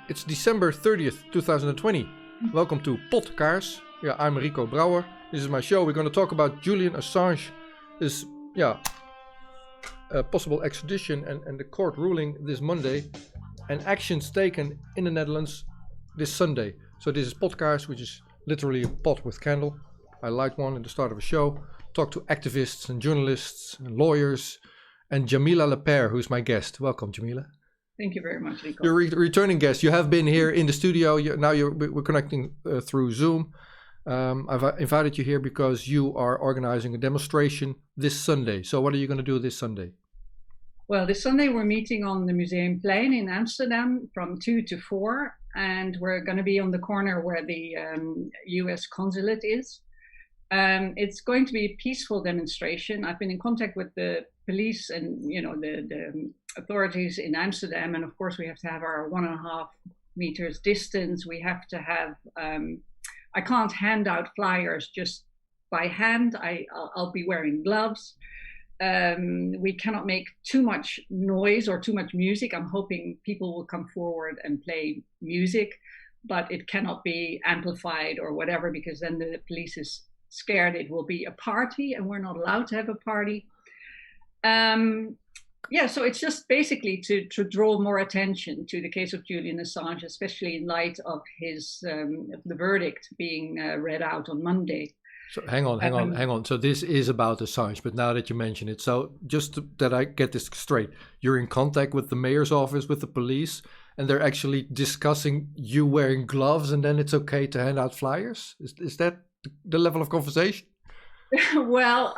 It's December 30th, 2020. Welcome to Podcast. Yeah, I'm Rico Brouwer. This is my show. We're going to talk about Julian Assange, his possible extradition and the court ruling this Monday, and actions taken in the Netherlands this Sunday. So this is Podcast, which is literally a pot with candle. I light one at the start of a show, talk to activists and journalists and lawyers, and Djamila le Pair, who's my guest. Welcome, Djamila. Thank you very much, Rico. You're a returning guest. You have been here in the studio. We're connecting through Zoom. I've invited you here because you are organizing a demonstration this Sunday. So what are you going to do this Sunday? Well, this Sunday we're meeting on the Museumplein in Amsterdam from 2 to 4. And we're going to be on the corner where the US consulate is. It's going to be a peaceful demonstration. I've been in contact with the police and the authorities in Amsterdam, and of course we have to have our 1.5 meters distance. We have to have I can't hand out flyers just by hand. I'll be wearing gloves. We cannot make too much noise or too much music. I'm hoping people will come forward and play music, but it cannot be amplified or whatever, because then the police is scared it will be a party, and we're not allowed to have a party. So it's just basically to draw more attention to the case of Julian Assange, especially in light of his the verdict being read out on Monday. So hang on. So this is about Assange, but now that you mention it, so that I get this straight, you're in contact with the mayor's office, with the police, and they're actually discussing you wearing gloves, and then it's okay to hand out flyers? Is that the level of conversation? Well,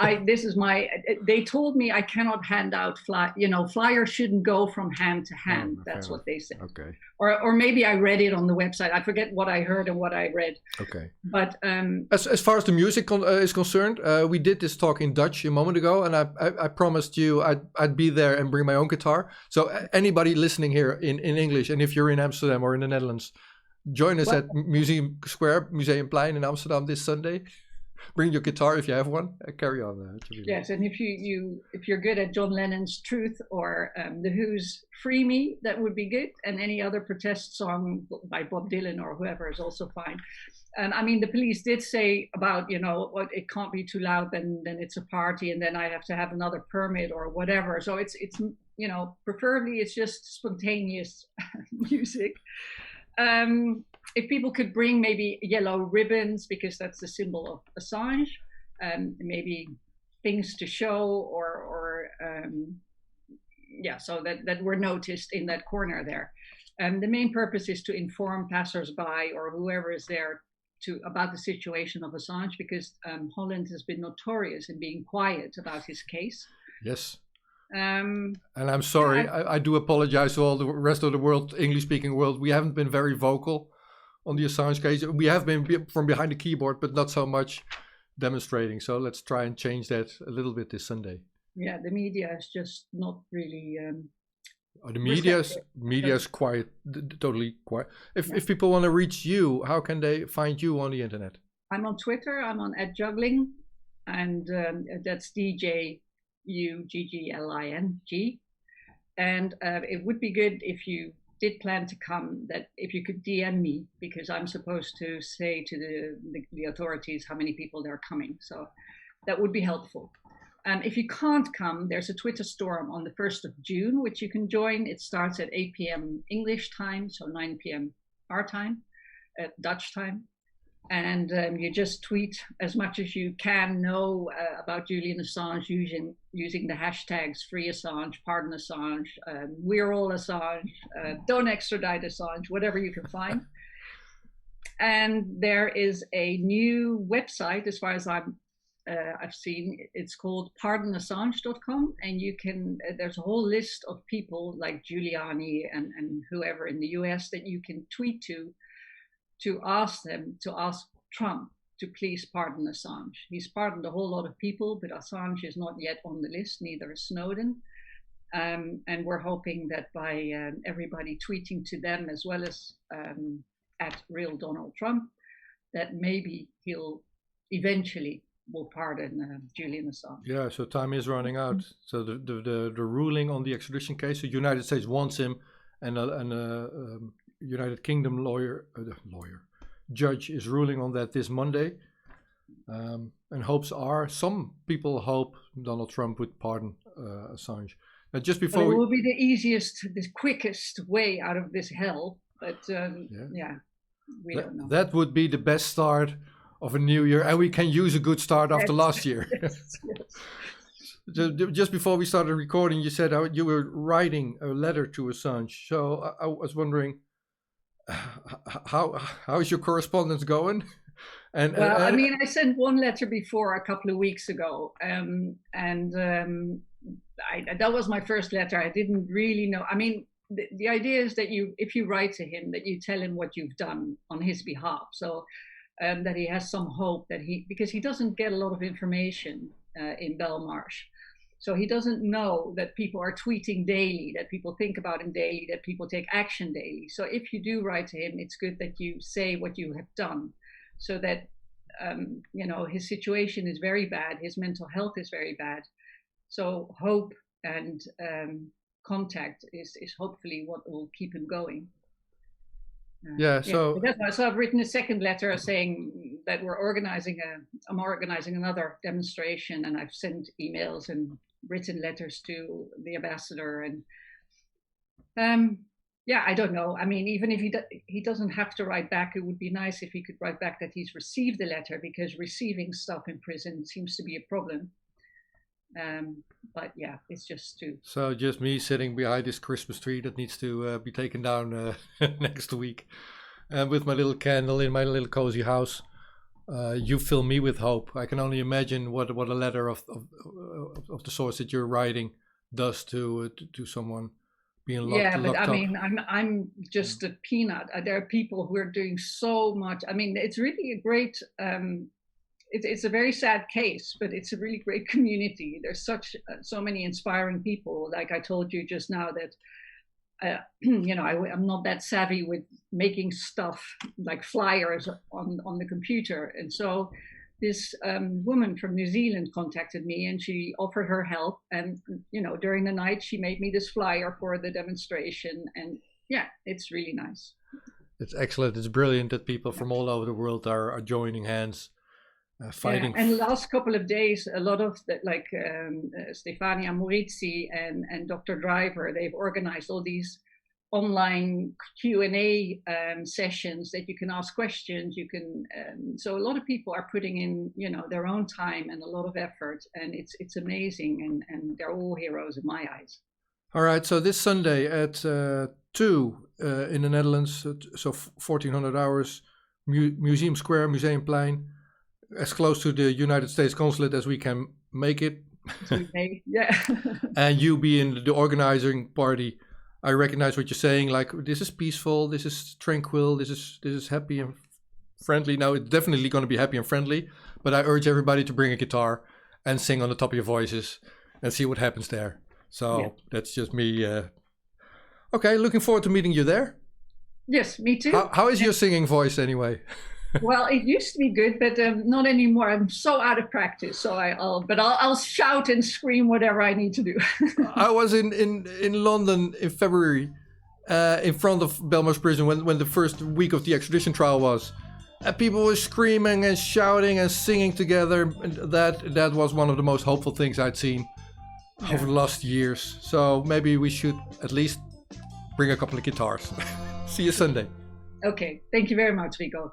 they told me I cannot hand out flyers shouldn't go from hand to hand. That's what they said. Okay. Or maybe I read it on the website. I forget what I heard and what I read. Okay. But as far as the music is concerned, we did this talk in Dutch a moment ago, and I promised you I'd be there and bring my own guitar. So anybody listening here in English, and if you're in Amsterdam or in the Netherlands, join us at Museumplein in Amsterdam this Sunday. Bring your guitar if you have one. Carry on. Yes, and if you're good at John Lennon's Truth or The Who's Free Me, that would be good. And any other protest song by Bob Dylan or whoever is also fine. And I mean, the police did say about it can't be too loud, then it's a party, and then I have to have another permit or whatever. So it's preferably it's just spontaneous music. If people could bring maybe yellow ribbons, because that's the symbol of Assange, maybe things to show so that we're noticed in that corner there. The main purpose is to inform passersby or whoever is there about the situation of Assange, because Holland has been notorious in being quiet about his case. Yes. And I'm sorry, I do apologize to all the rest of the world, English-speaking world. We haven't been very vocal on the Assange case. We have been from behind the keyboard, but not so much demonstrating. So let's try and change that a little bit this Sunday. Yeah, the media is just not really. The media is quiet, totally quiet. If people want to reach you, how can they find you on the internet? I'm on Twitter. I'm on @juggling, and that's DJUGGLING. And it would be good if you did plan to come, that if you could DM me, because I'm supposed to say to the authorities how many people they're coming. So that would be helpful. If you can't come, there's a Twitter storm on the 1st of June, which you can join. It starts at 8 p.m. English time, so 9 p.m. our time, Dutch time. And you just tweet as much as you can know about Julian Assange using the hashtags Free Assange, Pardon Assange, We're All Assange, Don't Extradite Assange, whatever you can find. And there is a new website, as far as I've seen. It's called pardonassange.com, and you can. There's a whole list of people like Giuliani and whoever in the US that you can tweet to ask Trump to please pardon Assange. He's pardoned a whole lot of people, but Assange is not yet on the list, neither is Snowden. And we're hoping that by everybody tweeting to them, as well as at real Donald Trump, that maybe he'll eventually will pardon Julian Assange. Yeah, so time is running out. So the ruling on the extradition case, the United States wants him, and United Kingdom judge is ruling on that this Monday. And hopes are, some people hope Donald Trump would pardon Assange. Now, just before it will be the easiest, the quickest way out of this hell. But we don't know. That would be the best start of a new year, and we can use a good start after last year. Yes. Just before we started recording, you said you were writing a letter to Assange. So I was wondering, how is your correspondence going? I mean, I sent one letter before a couple of weeks ago, that was my first letter. I didn't really know. I mean, the idea is that if you write to him, that you tell him what you've done on his behalf, so that he has some hope because he doesn't get a lot of information in Belmarsh. So he doesn't know that people are tweeting daily, that people think about him daily, that people take action daily. So if you do write to him, it's good that you say what you have done, so that his situation is very bad, his mental health is very bad. So hope and contact is hopefully what will keep him going. So I've written a second letter saying that I'm organizing another demonstration, and I've sent emails and written letters to the ambassador, and I don't know. I mean, even if he doesn't have to write back, it would be nice if he could write back that he's received the letter, because receiving stuff in prison seems to be a problem. But yeah, it's just too. So just me sitting behind this Christmas tree that needs to be taken down next week, and with my little candle in my little cozy house. You fill me with hope. I can only imagine what a letter of the sorts that you're writing does to someone being locked. Yeah, but I mean, I'm just a peanut. There are people who are doing so much. I mean, it's really a great. It's a very sad case, but it's a really great community. There's so many inspiring people. Like I told you just now that. I'm not that savvy with making stuff like flyers on the computer, and so this woman from New Zealand contacted me, and she offered her help, and during the night she made me this flyer for the demonstration, and it's really nice. It's excellent. It's brilliant that people from all over the world are joining hands. Fighting. And the last couple of days, a lot of Stefania Maurizzi and Dr. Driver, they've organized all these online Q&A sessions that you can ask questions. You can, so a lot of people are putting in, their own time and a lot of effort, and it's amazing, and they're all heroes in my eyes. All right, so this Sunday at 2 in the Netherlands, so 1400 hours, Museum Square, Museumplein. As close to the United States consulate as we can make it. Yeah. And you being the organizing party, I recognize what you're saying. Like, this is peaceful, this is tranquil, this is happy and friendly. Now, it's definitely going to be happy and friendly, but I urge everybody to bring a guitar and sing on the top of your voices and see what happens there. So That's just me. Okay, looking forward to meeting you there. Yes, me too. How is your singing voice anyway? Well, it used to be good, but not anymore. I'm so out of practice. So I'll shout and scream whatever I need to do. I was in London in February, in front of Belmarsh Prison when the first week of the extradition trial was, and people were screaming and shouting and singing together. And that was one of the most hopeful things I'd seen over the last years. So maybe we should at least bring a couple of guitars. See you Sunday. Okay, thank you very much, Rico.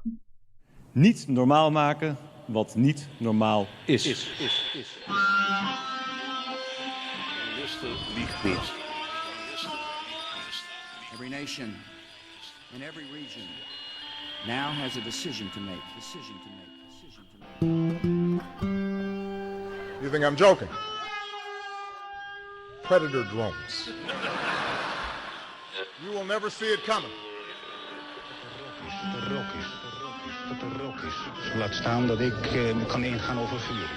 Niet normaal maken wat niet normaal is. Every nation in every region now has a decision to make. You think I'm joking? Predator drones. You will never see it coming. Dat er rook is. Laat staan dat ik kan ingaan over vuur.